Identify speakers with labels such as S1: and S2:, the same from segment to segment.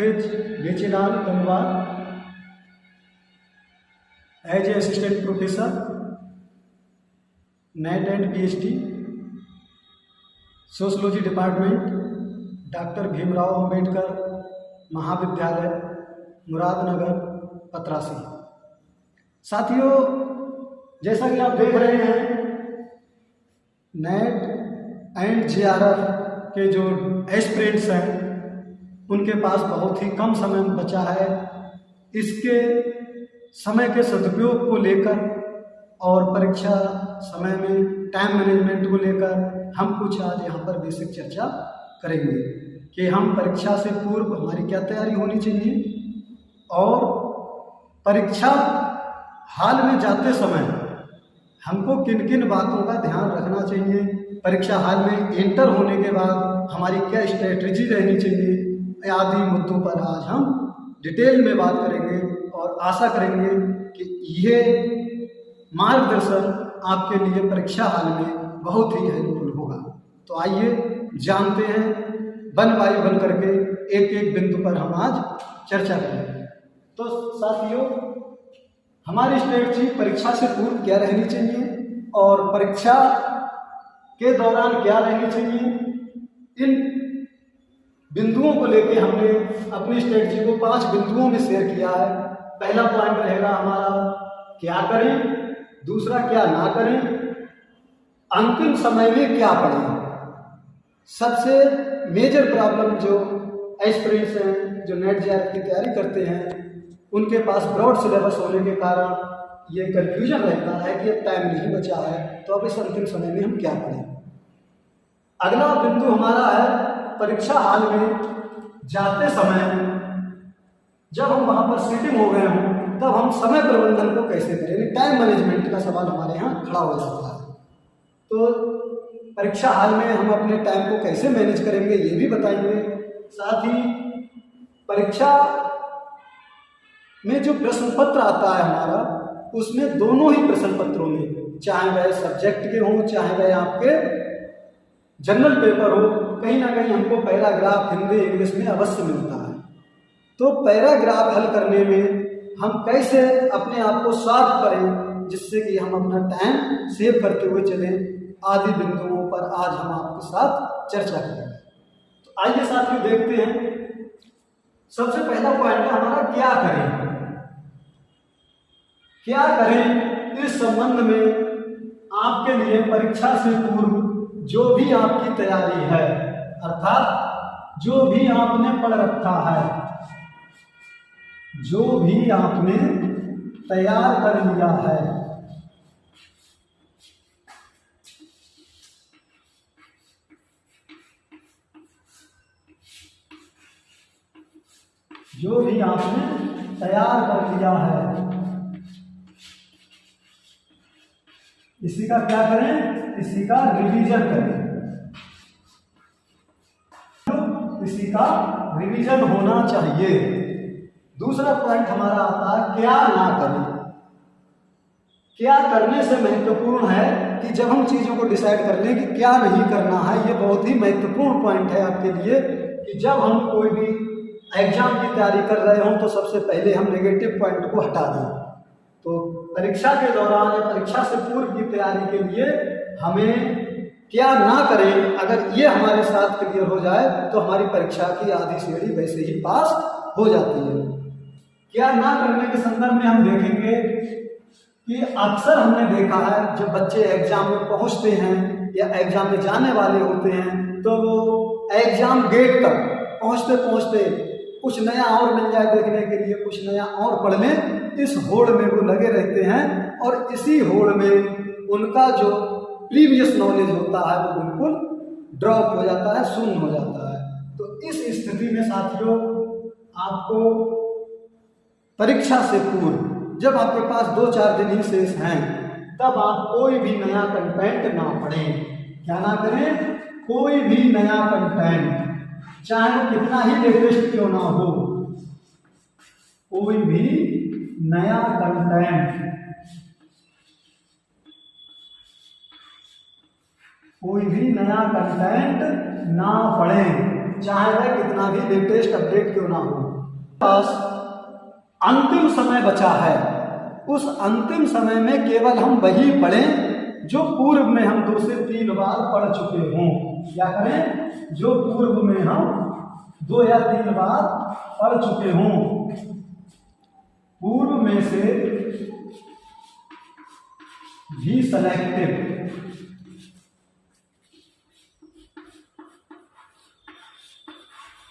S1: phase bachelor Kanwa as a assistant professor, NET and PhD, sociology department, doctor Bhimrao Ambedkar महाविद्यालय, मुरादनगर, पतरासी। साथियों, जैसा कि आप देख रहे हैं, नेट एंड जेआरएफ के जो एस्पिरेंट्स हैं उनके पास बहुत ही कम समय बचा है। इसके समय के सदुपयोग को लेकर और परीक्षा समय में टाइम मैनेजमेंट को लेकर हम कुछ आज यहाँ पर बेसिक चर्चा करेंगे कि हम परीक्षा से पूर्व हमारी क्या तैयारी होनी चाहिए और परीक्षा हाल में जाते समय हमको किन किन बातों का ध्यान रखना चाहिए, परीक्षा हाल में एंटर होने के बाद हमारी क्या स्ट्रेटजी रहनी चाहिए, आदि मुद्दों पर आज हम डिटेल में बात करेंगे और आशा करेंगे कि ये मार्गदर्शन आपके लिए परीक्षा हाल में बहुत ही हेल्पफुल होगा। तो आइए जानते हैं वन बाय वन करके एक एक बिंदु पर हम आज चर्चा करेंगे। तो साथियों, हमारी स्ट्रेटजी परीक्षा से पूर्व क्या रहनी चाहिए और परीक्षा के दौरान क्या रहनी चाहिए, इन बिंदुओं को लेकर हमने अपनी स्ट्रेटजी को 5 बिंदुओं में शेयर किया है। पहला पॉइंट रहेगा हमारा क्या करें, दूसरा क्या ना करें, अंतिम समय में क्या पढ़ें। सबसे मेजर प्रॉब्लम जो एस्पिरेंट्स हैं, जो नेट जेआरएफ की तैयारी करते हैं, उनके पास ब्रॉड सिलेबस होने के कारण ये कंफ्यूजन रहता है कि अब टाइम नहीं बचा है, तो अब इस अंतिम समय में हम क्या पढ़ें। अगला बिंदु हमारा है परीक्षा हाल में जाते समय जब हम वहाँ पर सीटिंग हो गए हों तब हम समय प्रबंधन को कैसे करें, टाइम मैनेजमेंट का सवाल हमारे यहाँ खड़ा हो जाता है। तो परीक्षा हाल में हम अपने टाइम को कैसे मैनेज करेंगे ये भी बताएंगे। साथ ही परीक्षा में जो प्रश्न पत्र आता है हमारा, उसमें दोनों ही प्रश्न पत्रों में, चाहे वह सब्जेक्ट के हों चाहे वह आपके जनरल पेपर हो, कहीं ना कहीं हमको पैराग्राफ हिंदी इंग्लिश में अवश्य मिलता है। तो पैराग्राफ हल करने में हम कैसे अपने आप को शार्प करें जिससे कि हम अपना टाइम सेव करते हुए चलें, आदि बिंदुओं पर आज हम आपके साथ चर्चा करेंगे। तो आइए साथियों देखते हैं। सबसे पहला पॉइंट है हमारा क्या करें। क्या करें इस संबंध में आपके लिए परीक्षा से पूर्व जो भी आपकी तैयारी है, अर्थात जो भी आपने पढ़ रखा है, जो भी आपने तैयार कर लिया है, जो भी आपने तैयार कर लिया है, इसी का क्या करें, इसी का रिवीजन करें। इसी का रिवीजन होना चाहिए। दूसरा पॉइंट हमारा आता है क्या ना करें। क्या करने से महत्वपूर्ण है कि जब हम चीज़ों को डिसाइड कर लें कि क्या नहीं करना है, ये बहुत ही महत्वपूर्ण पॉइंट है आपके लिए कि जब हम कोई भी एग्जाम की तैयारी कर रहे हों तो सबसे पहले हम नेगेटिव पॉइंट को हटा दें। तो परीक्षा के दौरान या परीक्षा से पूर्व की तैयारी के लिए हमें क्या ना करें, अगर ये हमारे साथ क्लियर हो जाए तो हमारी परीक्षा की आधी सीढ़ी वैसे ही पास हो जाती है। क्या ना करने के संदर्भ में हम देखेंगे कि अक्सर हमने देखा है जब बच्चे एग्जाम में पहुंचते हैं या एग्जाम में जाने वाले होते हैं तो वो एग्जाम गेट तक पहुंचते पहुंचते कुछ नया और मिल जाए देखने के लिए, कुछ नया और पढ़ लें, इस होड़ में वो लगे रहते हैं और इसी होड़ में उनका जो प्रीवियस नॉलेज होता है वो बिल्कुल ड्रॉप हो जाता है, शून्य हो जाता है। तो इस स्थिति में साथियों आपको परीक्षा से पूर्व जब आपके पास 2-4 दिन ही शेष हैं तब आप कोई भी नया कंटेंट ना पढ़ें। क्या ना करें, कोई भी नया कंटेंट, चाहे वो कितना ही लेटेस्ट क्यों ना हो, कोई भी नया कंटेंट, कोई भी नया कंटेंट ना पढ़ें। चाहे वह कितना भी लेटेस्ट अपडेट क्यों ना हो। पास अंतिम समय बचा है, उस अंतिम समय में केवल हम वही पढ़ें जो पूर्व में हम 2 से 3 बार पढ़ चुके हों। क्या करें? जो पूर्व में हम 2 या 3 बार पढ़ चुके हों। पूर्व में से भी सेलेक्टिव,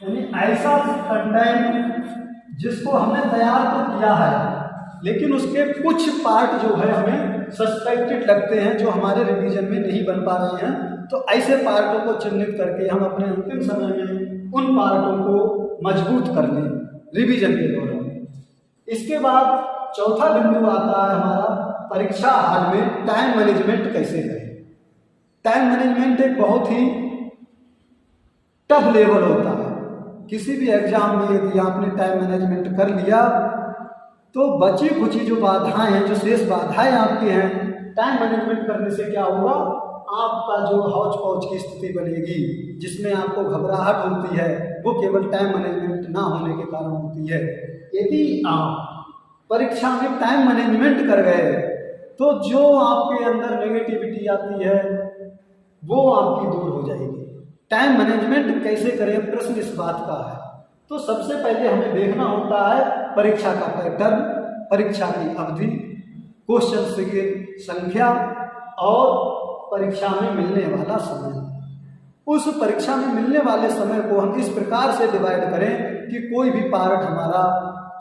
S1: यानी ऐसा कंटेंट जिसको हमने तैयार तो किया है लेकिन उसके कुछ पार्ट जो है हमें सस्पेक्टेड लगते हैं, जो हमारे रिवीजन में नहीं बन पा रहे हैं, तो ऐसे पार्टों को चिन्हित करके हम अपने अंतिम समय में उन पार्टों को मजबूत कर लें रिवीजन के दौरान। इसके बाद चौथा बिंदु आता है हमारा परीक्षा हाल में टाइम मैनेजमेंट कैसे करें। टाइम मैनेजमेंट एक बहुत ही टफ लेवल होता है। किसी भी एग्जाम में यदि आपने टाइम मैनेजमेंट कर लिया तो बची खुची जो बाधाएं हैं, जो शेष बाधाएं आपकी हैं, टाइम मैनेजमेंट करने से क्या होगा, आपका जो हौच पौच की स्थिति बनेगी जिसमें आपको घबराहट होती है, वो केवल टाइम मैनेजमेंट ना होने के कारण होती है। यदि आप परीक्षा में टाइम मैनेजमेंट कर गए तो जो आपके अंदर नेगेटिविटी आती है वो आपकी दूर हो जाएगी। टाइम मैनेजमेंट कैसे करें, प्रश्न इस बात का है। तो सबसे पहले हमें देखना होता है परीक्षा का पैटर्न, परीक्षा की अवधि, क्वेश्चन की संख्या और परीक्षा में मिलने वाला समय। उस परीक्षा में मिलने वाले समय को हम इस प्रकार से डिवाइड करें कि कोई भी पार्ट हमारा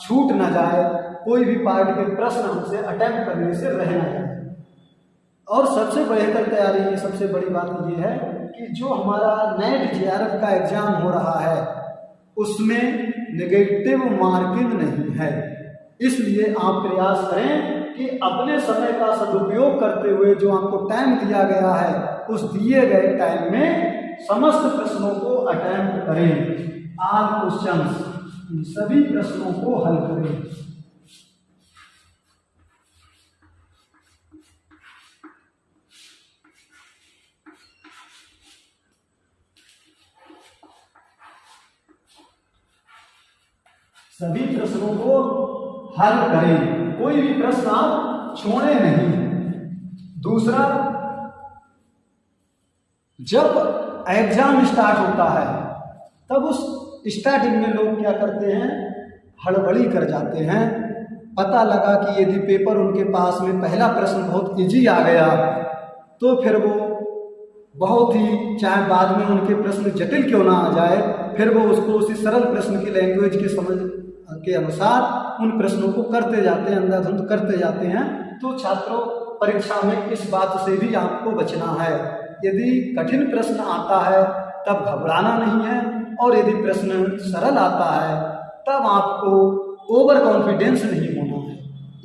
S1: छूट ना जाए, कोई भी पार्ट के प्रश्न हमसे अटेम्प्ट करने से रह ना जाए। और सबसे बेहतर तैयारी, सबसे बड़ी बात ये है कि जो हमारा नेट जेआरएफ का एग्जाम हो रहा है उसमें नेगेटिव मार्किंग नहीं है, इसलिए आप प्रयास करें कि अपने समय का सदुपयोग करते हुए जो आपको टाइम दिया गया है उस दिए गए टाइम में समस्त प्रश्नों को अटेम्प्ट करें। ऑल क्वेश्चंस, सभी प्रश्नों को हल करें। सभी प्रश्नों को हल करें, कोई भी प्रश्न आप छोड़े नहीं। दूसरा, जब एग्जाम स्टार्ट होता है तब उस स्टार्टिंग में लोग क्या करते हैं, हड़बड़ी कर जाते हैं। पता लगा कि यदि पेपर उनके पास में पहला प्रश्न बहुत इजी आ गया तो फिर वो बहुत ही, चाहे बाद में उनके प्रश्न जटिल क्यों ना आ जाए, फिर वो उसको उसी सरल प्रश्न की लैंग्वेज के समझ के अनुसार उन प्रश्नों को करते जाते हैं, अंधाधुंध करते जाते हैं। तो छात्रों, परीक्षा में इस बात से भी आपको बचना है। यदि कठिन प्रश्न आता है तब घबराना नहीं है, और यदि प्रश्न सरल आता है तब आपको ओवर कॉन्फिडेंस नहीं होना है।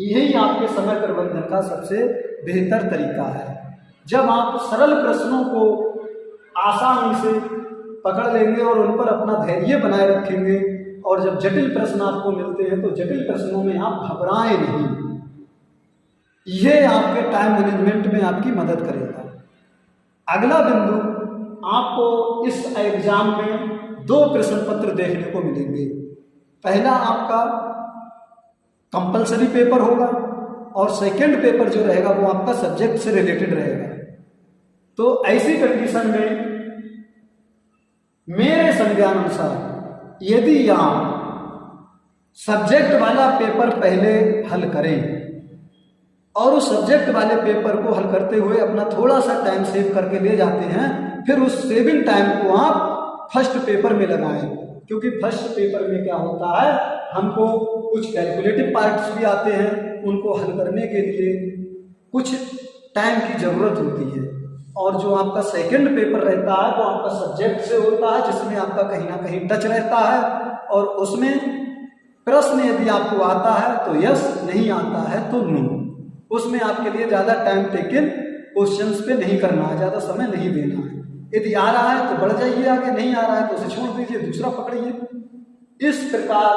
S1: यही आपके समय प्रबंधन का सबसे बेहतर तरीका है। जब आप सरल प्रश्नों को आसानी से पकड़ लेंगे और उन पर अपना धैर्य बनाए रखेंगे, और जब जटिल प्रश्न आपको मिलते हैं तो जटिल प्रश्नों में आप घबराएं नहीं। यह आपके टाइम मैनेजमेंट में आपकी मदद करेगा। अगला बिंदु, आपको इस एग्जाम में 2 प्रश्न पत्र देखने को मिलेंगे। पहला आपका कंपलसरी पेपर होगा और सेकंड पेपर जो रहेगा वो आपका सब्जेक्ट से रिलेटेड रहेगा। तो ऐसी कंडीशन में मेरे संज्ञानुसार यदि आप सब्जेक्ट वाला पेपर पहले हल करें और उस सब्जेक्ट वाले पेपर को हल करते हुए अपना थोड़ा सा टाइम सेव करके ले जाते हैं, फिर उस सेविंग टाइम को आप फर्स्ट पेपर में लगाएं। क्योंकि फर्स्ट पेपर में क्या होता है, हमको कुछ कैलकुलेटिव पार्ट्स भी आते हैं, उनको हल करने के लिए कुछ टाइम की ज़रूरत होती है। और जो आपका सेकंड पेपर रहता है वो आपका सब्जेक्ट से होता है, जिसमें आपका कहीं ना कहीं टच रहता है, और उसमें प्रश्न यदि आपको आता है तो यस, नहीं आता है तो नो। उसमें आपके लिए ज़्यादा टाइम टेकन क्वेश्चंस पे नहीं करना है, ज़्यादा समय नहीं देना है। यदि आ रहा है तो बढ़ जाइए आगे, नहीं आ रहा है तो उसे छोड़ दीजिए, दूसरा पकड़िए। इस प्रकार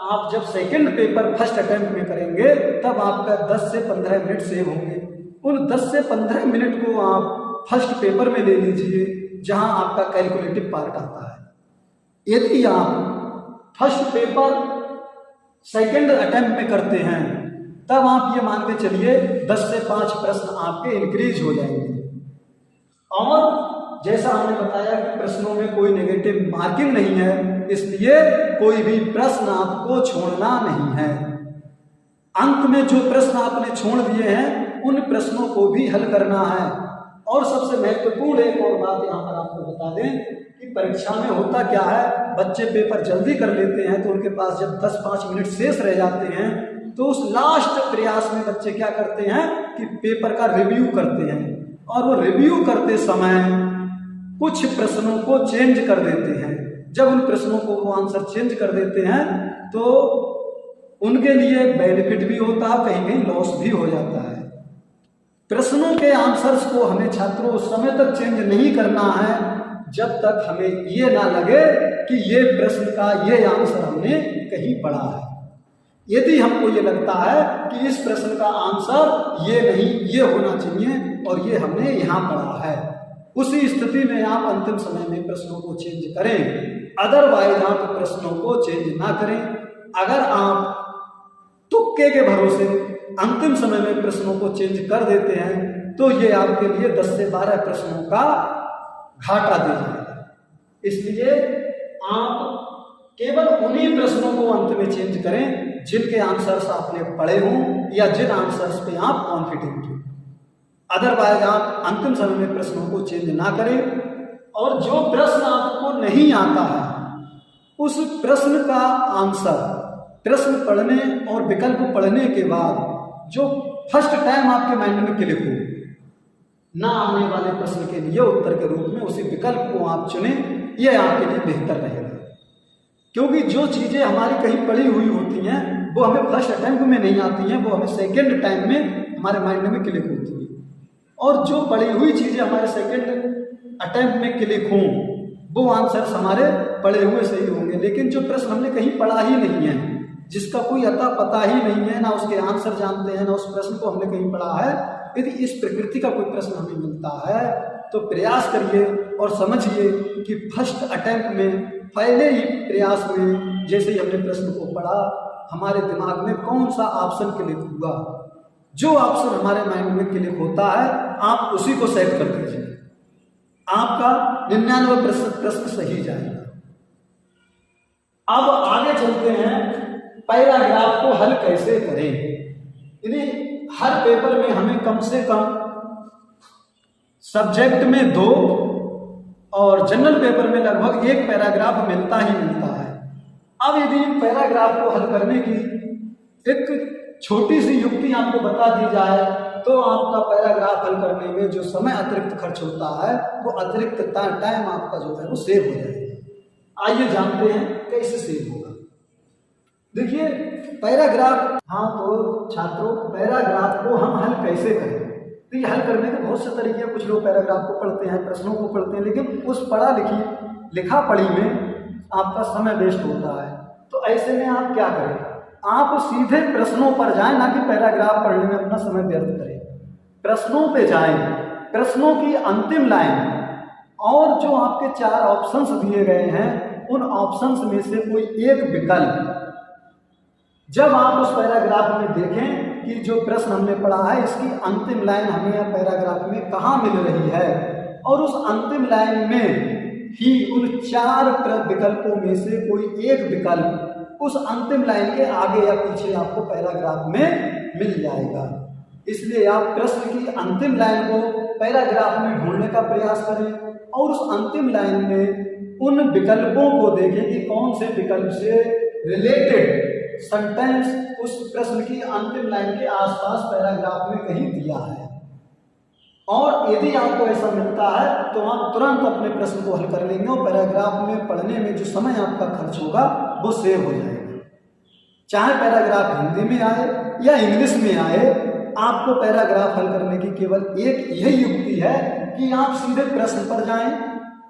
S1: आप जब सेकंड पेपर फर्स्ट अटेम्प्ट में करेंगे तब आपका 10 से 15 मिनट सेव होंगे। उन 10 से 15 मिनट को आप फर्स्ट पेपर में ले लीजिए जहां आपका कैलकुलेटिव पार्ट आता है। यदि आप फर्स्ट पेपर सेकंड अटेम्प्ट में करते हैं तब आप ये मान के चलिए 10 से 5 प्रश्न आपके इंक्रीज हो जाएंगे। और जैसा हमने बताया कि प्रश्नों में कोई नेगेटिव मार्किंग नहीं है, इसलिए कोई भी प्रश्न आपको छोड़ना नहीं है। अंत में जो प्रश्न आपने छोड़ दिए हैं उन प्रश्नों को भी हल करना है। और सबसे महत्वपूर्ण एक और बात यहाँ पर आपको बता दें कि परीक्षा में होता क्या है, बच्चे पेपर जल्दी कर लेते हैं तो उनके पास जब 10-5 मिनट शेष रह जाते हैं तो उस लास्ट प्रयास में बच्चे क्या करते हैं कि पेपर का रिव्यू करते हैं, और वो रिव्यू करते समय कुछ प्रश्नों को चेंज कर देते हैं। जब उन प्रश्नों को वो आंसर चेंज कर देते हैं तो उनके लिए बेनिफिट भी होता है, कहीं कहीं लॉस भी हो जाता है। प्रश्नों के आंसर्स को हमें छात्रों उस समय तक चेंज नहीं करना है जब तक हमें ये ना लगे कि ये प्रश्न का ये आंसर हमने कहीं पढ़ा है। यदि हमको ये लगता है कि इस प्रश्न का आंसर ये नहीं, ये होना चाहिए और ये हमने यहाँ पढ़ा है, उसी स्थिति में आप अंतिम समय में प्रश्नों को चेंज करें। अदरवाइज आप प्रश्नों को चेंज ना करें। अगर आप तुक्के के भरोसे अंतिम समय में प्रश्नों को चेंज कर देते हैं तो ये आपके लिए 10 से 12 प्रश्नों का घाटा दे जाएगा। इसलिए आप केवल उन्हीं प्रश्नों को अंत में चेंज करें जिनके आंसर्स आपने पढ़े हों या जिन आंसर्स पे आप कॉन्फिडेंट हो। अदरवाइज आप अंतिम समय में प्रश्नों को चेंज ना करें। और जो प्रश्न आपको नहीं आता है उस प्रश्न का आंसर प्रश्न पढ़ने और विकल्प पढ़ने के बाद जो फर्स्ट टाइम आपके माइंड में क्लिक हो, ना आने वाले प्रश्न के लिए उत्तर के रूप में उसी विकल्प को आप चुनें, यह आपके लिए बेहतर रहेगा। क्योंकि जो चीज़ें हमारी कहीं पढ़ी हुई होती हैं वो हमें फर्स्ट अटेम्प्ट में नहीं आती हैं, वो हमें सेकेंड टाइम में हमारे माइंड में क्लिक होती है। और जो पढ़ी हुई चीज़ें हमारे सेकेंड अटेम्प्ट में क्लिक हों वो आंसर्स हमारे पढ़े हुए सही होंगे। लेकिन जो प्रश्न हमने कहीं पढ़ा ही नहीं है, जिसका कोई अता पता ही नहीं है, ना उसके आंसर जानते हैं, ना उस प्रश्न को हमने कहीं पढ़ा है, यदि इस प्रकृति का कोई प्रश्न हमें मिलता है तो प्रयास करिए और समझिए कि फर्स्ट अटेम्प्ट में पहले ही प्रयास में जैसे ही हमने प्रश्न को पढ़ा हमारे दिमाग में कौन सा ऑप्शन क्लिक हुआ। जो ऑप्शन हमारे माइंड में क्लिक होता है आप उसी को सेट कर दीजिए, आपका 99% प्रश्न सही जाएगा। अब आगे चलते हैं, पैराग्राफ को हल कैसे करें। यदि हर पेपर में हमें कम से कम सब्जेक्ट में 2 और जनरल पेपर में लगभग 1 पैराग्राफ मिलता ही मिलता है। अब यदि पैराग्राफ को हल करने की एक छोटी सी युक्ति आपको बता दी जाए तो आपका पैराग्राफ हल करने में जो समय अतिरिक्त खर्च होता है वो अतिरिक्त टाइम आपका जो है वो सेव हो जाएगा। आइए जानते हैं कैसे सेव होगा। देखिए पैराग्राफ, हाँ तो छात्रों पैराग्राफ को हम हल कैसे करें। तो ये हल करने के बहुत से तरीके हैं। कुछ लोग पैराग्राफ को पढ़ते हैं, प्रश्नों को पढ़ते हैं, लेकिन उस लिखा पढ़ी में आपका समय वेस्ट होता है। तो ऐसे में आप क्या करें, आप सीधे प्रश्नों पर जाएं, ना कि पैराग्राफ पढ़ने में अपना समय व्यर्थ करें। प्रश्नों पे जाएं, प्रश्नों की अंतिम लाइन और जो आपके 4 ऑप्शंस दिए गए हैं उन ऑप्शंस में से कोई एक विकल्प जब आप उस पैराग्राफ में देखें कि जो प्रश्न हमने पढ़ा है इसकी अंतिम लाइन हमें या पैराग्राफ में कहाँ मिल रही है, और उस अंतिम लाइन में ही उन 4 विकल्पों में से कोई एक विकल्प उस अंतिम लाइन के आगे या पीछे आपको पैराग्राफ में मिल जाएगा। इसलिए आप प्रश्न की अंतिम लाइन को पैराग्राफ में ढूंढने का प्रयास करें और उस अंतिम लाइन में उन विकल्पों को देखें कि कौन से विकल्प से रिलेटेड सेंटेंस उस प्रश्न की अंतिम लाइन के आसपास पैराग्राफ में कहीं दिया है। और यदि आपको ऐसा मिलता है तो आप तुरंत अपने प्रश्न को हल कर लेंगे और पैराग्राफ में पढ़ने में जो समय आपका खर्च होगा वो सेव हो जाएगा। चाहे पैराग्राफ हिंदी में आए या इंग्लिश में आए, आपको पैराग्राफ हल करने की केवल एक यही युक्ति है कि आप सीधे प्रश्न पर जाएं,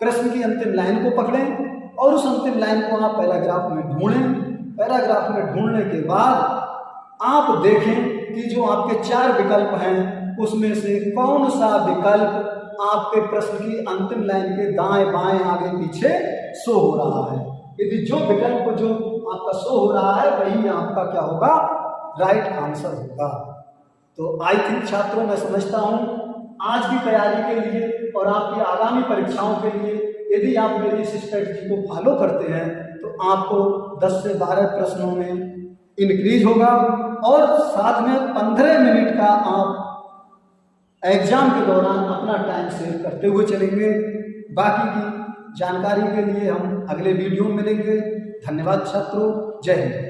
S1: प्रश्न की अंतिम लाइन को पकड़ें और उस अंतिम लाइन को आप पैराग्राफ में ढूंढें। पैराग्राफ में ढूंढने के बाद आप देखें कि जो आपके 4 विकल्प हैं उसमें से कौन सा विकल्प आपके प्रश्न की अंतिम लाइन के दाएं बाएं आगे पीछे शो हो रहा है। यदि जो विकल्प जो आपका शो हो रहा है वही आपका क्या होगा, राइट आंसर होगा। तो आई थिंक छात्रों, मैं समझता हूँ आज की तैयारी के लिए और आपकी आगामी परीक्षाओं के लिए यदि आप मेरी इस स्ट्रेटजी को फॉलो करते हैं तो आपको 10 से 12 प्रश्नों में इंक्रीज होगा और साथ में 15 मिनट का आप एग्जाम के दौरान अपना टाइम सेव करते हुए चलेंगे। बाकी की जानकारी के लिए हम अगले वीडियो में मिलेंगे। धन्यवाद छात्रों, जय हिंद।